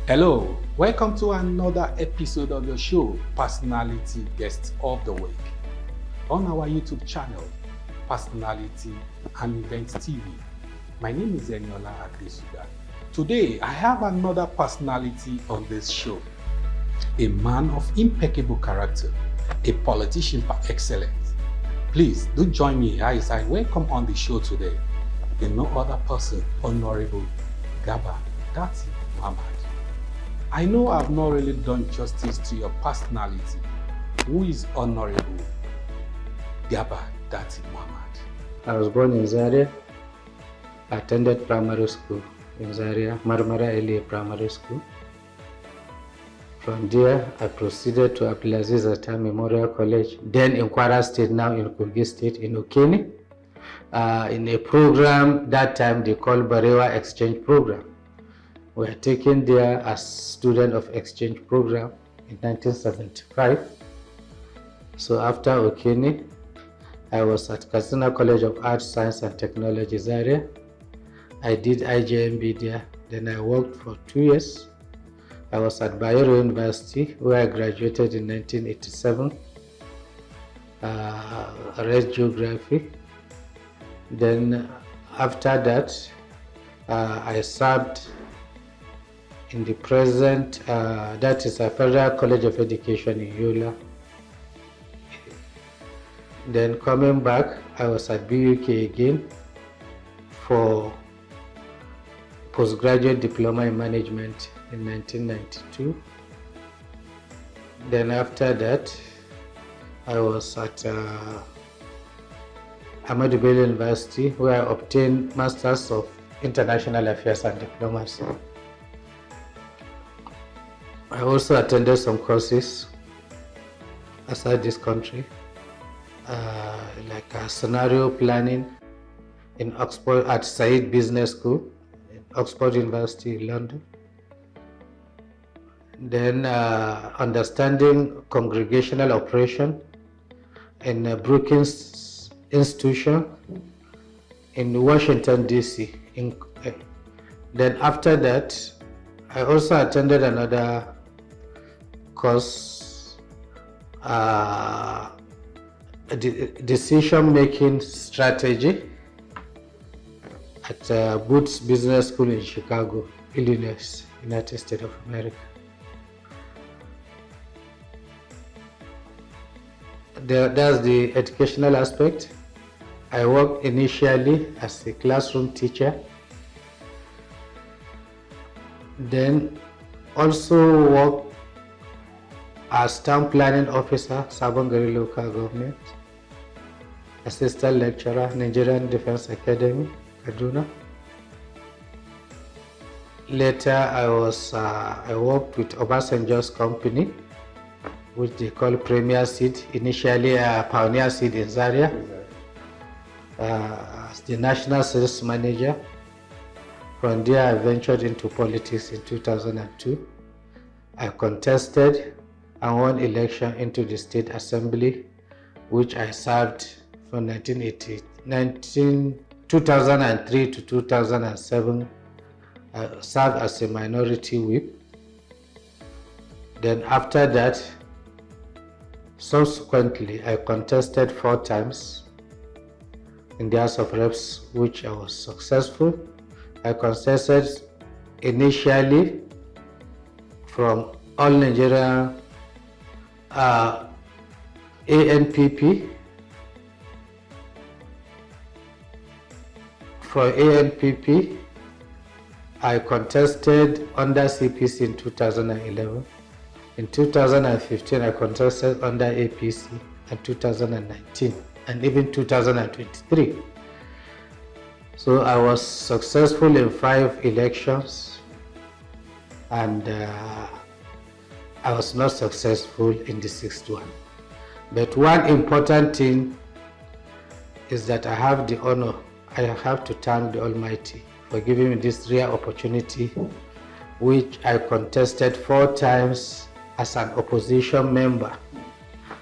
Hello, welcome to another episode of the show, Personality Guest of the Week, on our YouTube channel, Personality and Events TV. My name is Eniola Adesuga. Today, I have another personality on this show, a man of impeccable character, a politician par excellence. Please do join me as I welcome on the show today, the no other person, Honorable Garba Datti Muhammad. I know I've not really done justice to your personality. Who is Honorable Garba Datti Muhammad? I was born in Zaria, attended primary school in Zaria, Marmara Early Primary School. From there, I proceeded to Abdulaziz Atta Memorial College, then in Kwara State, now in Kogi State, in Okene, in a program that time they called Barewa Exchange Program. We were taken there as student of exchange program in 1975. So after Okene, I was at Katsina College of Arts, Science and Technology, Zaria. I did IJMB there. Then I worked for 2 years. I was at Bayero University, where I graduated in 1987. I read geography. Then after that, I served in the present, that is a Federal College of Education in Yola. Then coming back, I was at BUK again for postgraduate diploma in management in 1992. Then after that, I was at Ahmadu Bello University, where I obtained Masters of International Affairs and Diplomacy. I also attended some courses outside this country, like scenario planning in Oxford at Said Business School, in Oxford University, London. Then understanding congregational operation in Brookings Institution in Washington, D.C. Then after that, I also attended another course, decision-making strategy at Boots Business School in Chicago, Illinois, United States of America. That's the educational aspect. I worked initially as a classroom teacher, then also worked as town planning officer, Sabongari local government, assistant lecturer, Nigerian Defense Academy, Kaduna. Later, I worked with Obasanjo's company, which they call Premier Seed, initially Pioneer Seed in Zaria, as the national sales manager. From there, I ventured into politics in 2002. I contested and won election into the State Assembly, which I served from 2003 to 2007. I served as a minority whip. Then after that, subsequently, I contested 4 times in the House of Reps, which I was successful. I contested initially from All Nigeria ANPP. For ANPP, I contested under CPC in 2011. In 2015, I contested under APC, and 2019, and even 2023. So I was successful in 5 elections, and I was not successful in the 6th one. But one important thing is that I have the honor, I have to thank the Almighty for giving me this rare opportunity, which I contested 4 times as an opposition member.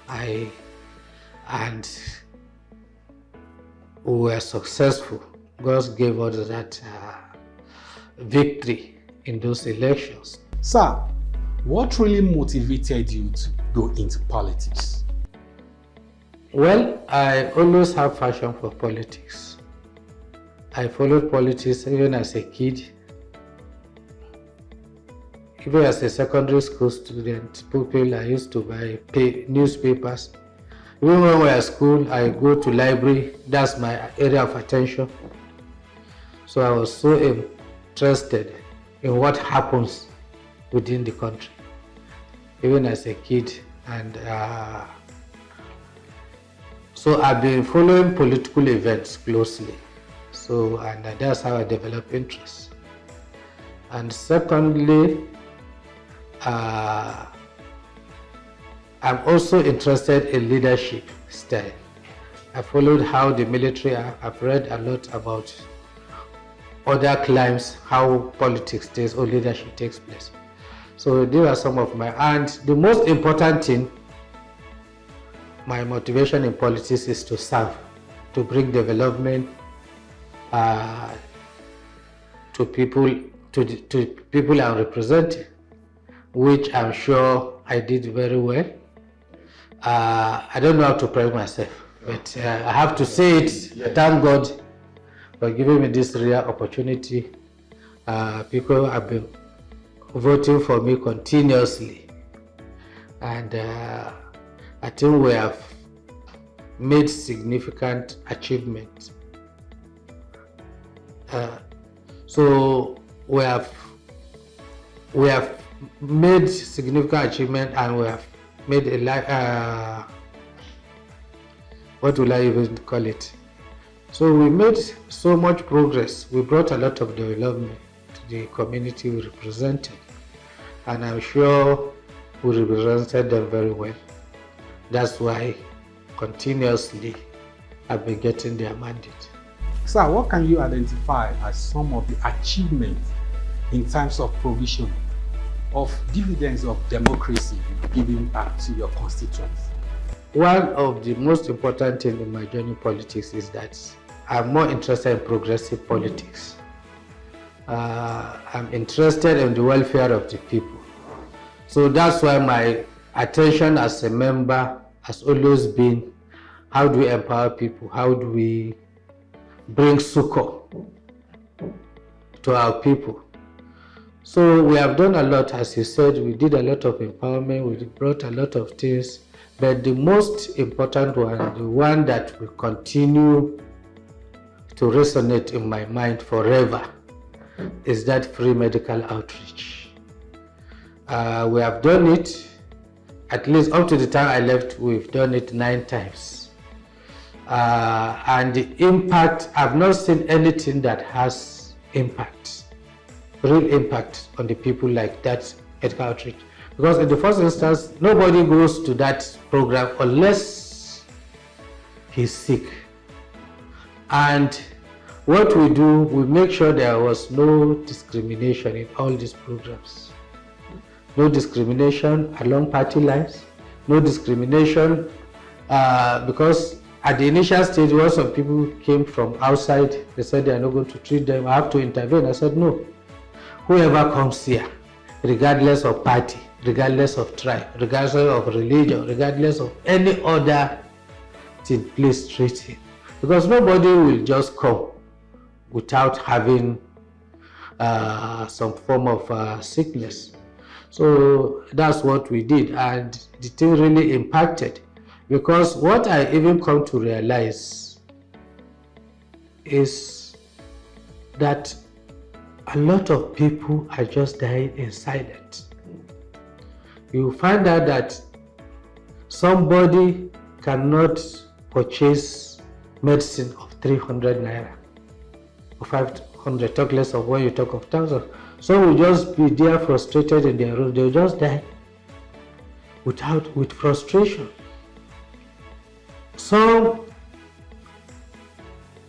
And we were successful. God gave us that victory in those elections. Sir, what really motivated you to go into politics? Well, I always have passion for politics. I followed politics even as a kid. Even as a secondary school student, I used to buy newspapers. Even when we were at school, I go to library. That's my area of attention. So I was so interested in what happens within the country, even as a kid. And so I've been following political events closely. So, and that's how I developed interest. And secondly, I'm also interested in leadership style. I followed how the military, I've read a lot about other climes, how politics takes or leadership takes place. So these are some of and the most important thing, my motivation in politics is to serve, to bring development to people I'm representing, which I'm sure I did very well. I don't know how to praise myself, but I have to say it. Yes. Thank God for giving me this rare opportunity. People have been voting for me continuously, and I think we have made significant achievements. So we have made significant achievement, and we have made a what will I even call it? So we made so much progress. We brought a lot of development to the community we represented, and I'm sure we represented them very well. That's why continuously I've been getting their mandate. Sir, what can you identify as some of the achievements in terms of provision of dividends of democracy giving back to your constituents? One of the most important things in my journey in politics is that I'm more interested in progressive politics. I'm interested in the welfare of the people. So that's why my attention as a member has always been, how do we empower people? How do we bring succor to our people? So we have done a lot, as you said. We did a lot of empowerment, we brought a lot of things, but the most important one, the one that will continue to resonate in my mind forever, is that free medical outreach. We have done it, at least up to the time I left, we've done it 9 times. And the impact, I've not seen anything that has impact, real impact on the people like that medical outreach. Because in the first instance, nobody goes to that program unless he's sick. And what we do, we make sure there was no discrimination in all these programs. No discrimination along party lines, no discrimination because at the initial stage, when some people came from outside, they said they are not going to treat them, I have to intervene. I said, no. Whoever comes here, regardless of party, regardless of tribe, regardless of religion, regardless of any other thing, please treat him. Because nobody will just come without having some form of sickness. So that's what we did, and the thing really impacted. Because what I even come to realize is that a lot of people are just dying in silence. You find out that somebody cannot purchase medicine of 300 naira or 500, talk less of when you talk of 1,000. Some will just be there frustrated in their room, they'll just die with frustration. Some,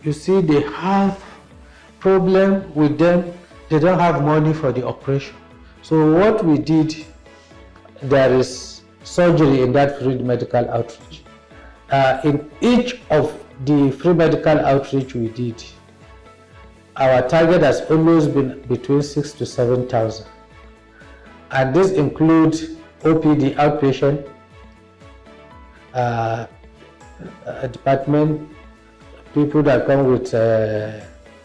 you see, they have problem with them, they don't have money for the operation. So what we did, there is surgery in that free medical outreach. In each of the free medical outreach we did, our target has always been between 6,000 to 7,000. And this includes OPD, outpatient department, people that come with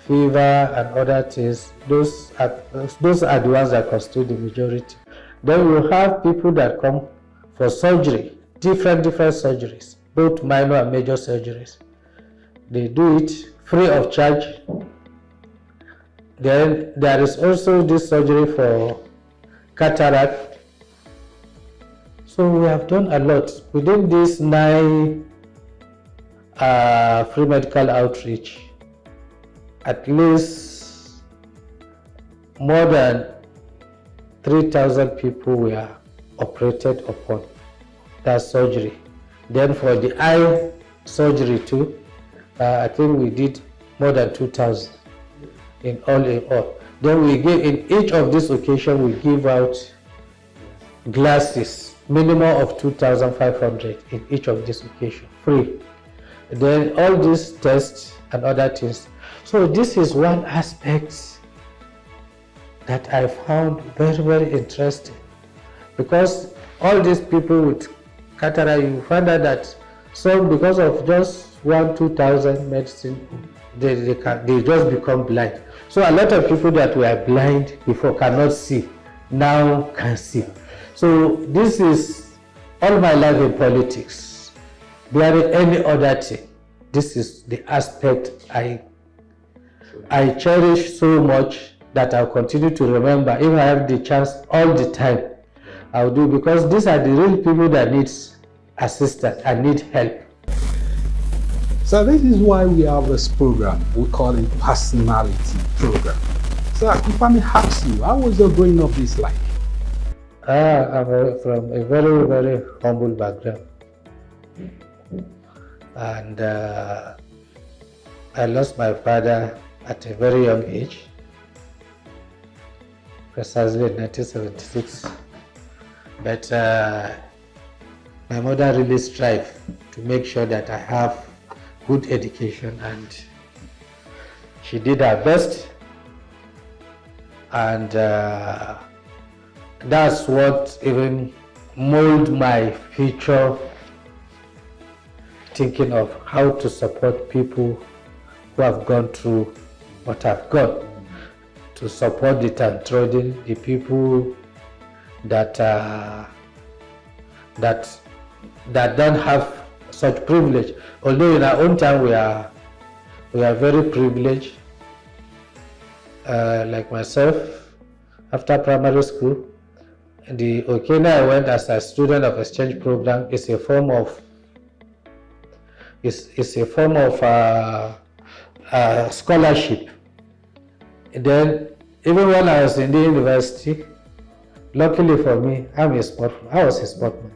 fever and other things. Those are the ones that constitute the majority. Then you have people that come for surgery, different surgeries, both minor and major surgeries. They do it free of charge. Then there is also this surgery for cataract. So we have done a lot within these 9 free medical outreach. At least more than 3,000 people were operated upon that surgery. Then for the eye surgery too, I think we did more than 2,000 in all. Then we give, in each of these occasions, we give out glasses, minimum of 2,500 in each of these occasions, free. Then all these tests and other things. So this is one aspect that I found very interesting, because all these people with cataract, you find out that some, because of just 1,000-2,000 medicine, they just become blind. So a lot of people that were blind before cannot see, now can see. So this is all my life in politics. Bearing any other thing, this is the aspect I cherish so much that I'll continue to remember. If I have the chance all the time, I'll do, because these are the real people that need assistance and need help. So this is why we have this program. We call it Personality Program. So if I may ask you, how was your growing up this like? I'm from a very humble background. And I lost my father at a very young age, precisely in 1976. But my mother really strived to make sure that I have good education, and she did her best. And that's what even molded my future thinking of how to support people who have gone through what I've gone, to support the downtrodden, the people that don't have such privilege. Although in our own time we are very privileged. Like myself, after primary school, the Okena I went as a student of exchange program is a form of scholarship. Then even when I was in the university, luckily for me, I was a sportsman.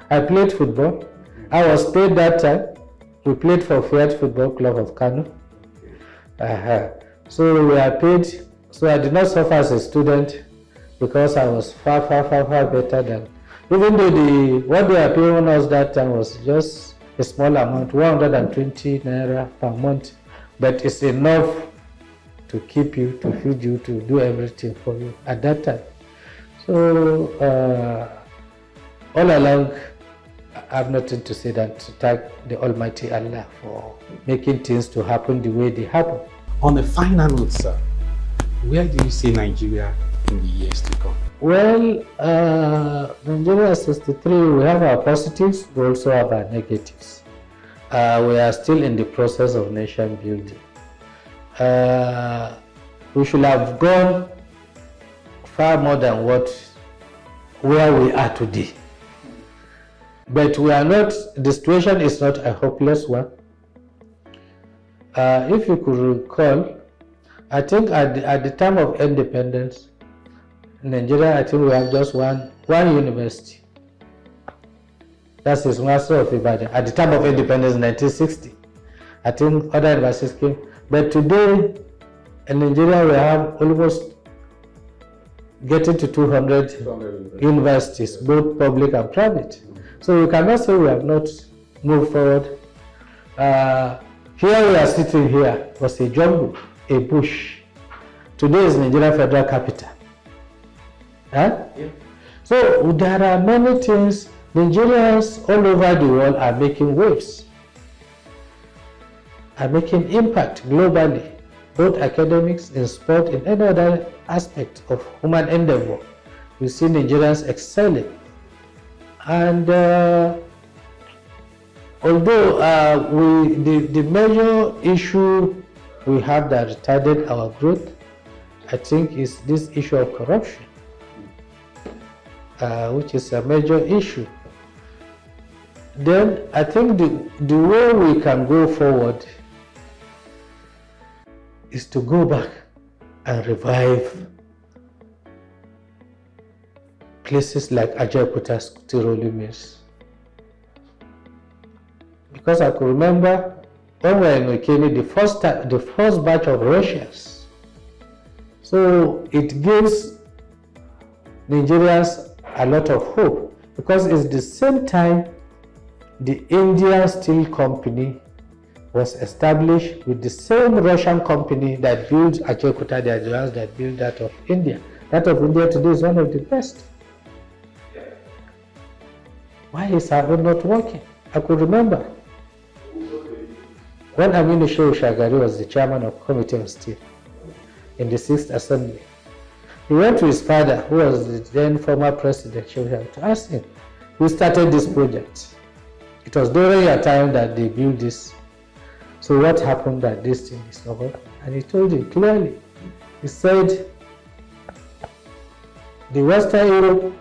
I played football. I was paid that time. We played for Fiat Football Club of Kano. So we are paid. So I did not suffer as a student because I was far better than. Even though what they are paying us that time was just a small amount, 120 naira per month, but it's enough to keep you, to feed you, to do everything for you at that time. So all along, I have nothing to say than to thank the Almighty Allah for making things to happen the way they happen. On a final note, sir, where do you see Nigeria in the years to come? Well, Nigeria 63, we have our positives, we also have our negatives. We are still in the process of nation building. We should have gone far more than where we are today. But we are not, the situation is not a hopeless one. If you could recall, I think at the time of independence, in Nigeria, I think we have just one university. That's the Master of Ibadan. At the time of independence, 1960. I think other universities came. But today, in Nigeria, we have almost getting to 200 universities, both public and private. So we cannot say we have not moved forward. Here we are sitting here was a jungle, a bush. Today is Nigeria Federal Capital. Huh? Yeah. So there are many things. Nigerians all over the world are making waves, are making impact globally, both academics, in sport, in any other aspect of human endeavor. We see Nigerians excelling. And although the major issue we have that retarded our growth, I think, is this issue of corruption, which is a major issue. Then I think the way we can go forward is to go back and revive places like Ajaokuta Tiroli Mills. Because I could remember when we were in Okene, the first batch of Russians. So it gives Nigerians a lot of hope, because it's the same time the Indian Steel Company was established with the same Russian company that built Ajaokuta. They are the ones that built that of India. That of India today is one of the best. Why is our own not working? I could remember when Aminu Shehu Shagari was the chairman of Committee on Steel in the 6th Assembly. He went to his father, who was the then former president, Shehu Shagari, to ask him, who started this project. It was during your time that they built this. So what happened that this thing is over? And he told him clearly. He said, the Western Europe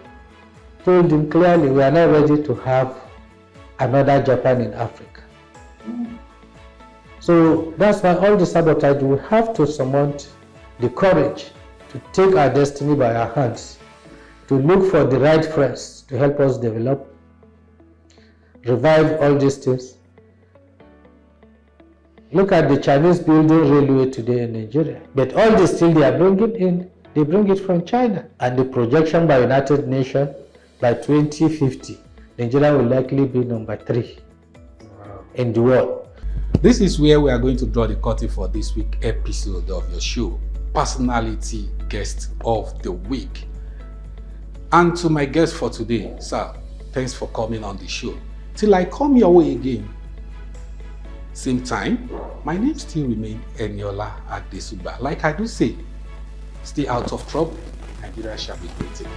told him clearly, we are not ready to have another Japan in Africa. So that's why all the sabotage, we have to surmount the courage to take our destiny by our hands, to look for the right friends to help us develop, revive all these things. Look at the Chinese building railway today in Nigeria. But all the steel they are bringing in, they bring it from China. And the projection by United Nations, by 2050, Nigeria will likely be number 3 in the world. This is where we are going to draw the curtain for this week's episode of your show, Personality Guest of the Week. And to my guest for today, sir, thanks for coming on the show. Till I come your way again, same time, my name still remains Eniola Adesuba. Like I do say, stay out of trouble. Nigeria shall be great again.